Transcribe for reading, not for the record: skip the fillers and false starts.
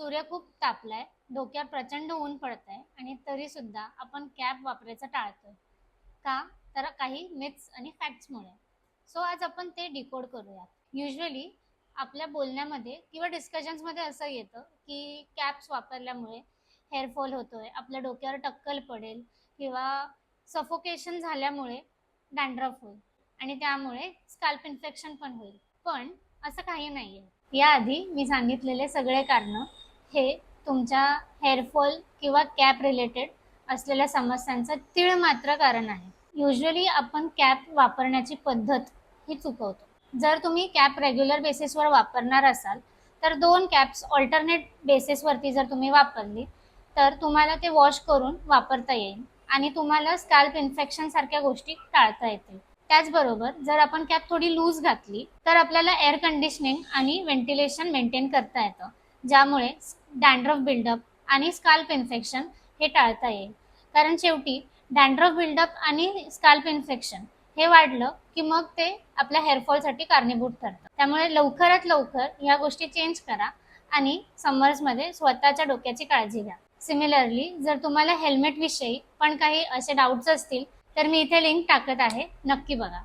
सूर्य खूप तापलाय, डोक्यावर प्रचंड ऊन पडतंय आणि तरी सुद्धा आपण कॅप वापरायचं टाळतोय. का? तर काही मिथ्स आणि फॅक्ट्समुळे. सो आज आपण ते डिकोड करूयात. युजुअली आपल्या बोलण्यामध्ये किंवा डिस्कशन्समध्ये असं येतं की कॅप्स वापरल्यामुळे हेअरफॉल होतोय, आपल्या डोक्यावर टक्कल पडेल किंवा सफोकेशन झाल्यामुळे डॅन्ड्रफ होईल आणि त्यामुळे स्कॅल्प इन्फेक्शन पण होईल. पण असं काही नाहीये. याआधी मी सांगितलेले सगळे कारणं हे तुमच्या हेअरफॉल किंवा कॅप रिलेटेड असलेल्या समस्यांचं तीळ मात्र कारण आहे. युजुअली आपण कॅप वापरण्याची पद्धत ही चुकवतो. जर तुम्ही कॅप रेग्युलर बेसिसवर वापरणार असाल तर 2 कॅप्स ऑल्टरनेट बेसिसवरती जर तुम्ही वापरली तर तुम्हाला ते वॉश करून वापरता येईल आणि तुम्हाला स्कॅल्प इन्फेक्शन सारख्या गोष्टी टाळता येतील. त्याचबरोबर जर आपण कॅप थोडी लूज घातली तर आपल्याला एअर कंडिशनिंग आणि व्हेंटिलेशन मेंटेन करता येतं, ज्यामुळे डॅन्ड्रफ बिल्डअप आणि स्कॅल्प इन्फेक्शन हे टाळता येईल. कारण शेवटी डॅन्ड्रफ बिल्डअप आणि स्कॅल्प इन्फेक्शन हे वाढलं की मग ते आपल्या हेअरफॉलसाठी कारणीभूत ठरतं. त्यामुळे लवकरात लवकर ह्या गोष्टी चेंज करा आणि समर्समध्ये स्वतःच्या डोक्याची काळजी घ्या. सिमिलरली जर तुम्हाला हेल्मेट विषयी पण काही असे डाऊट्स असतील तर मी इथे लिंक टाकत आहे, नक्की बघा.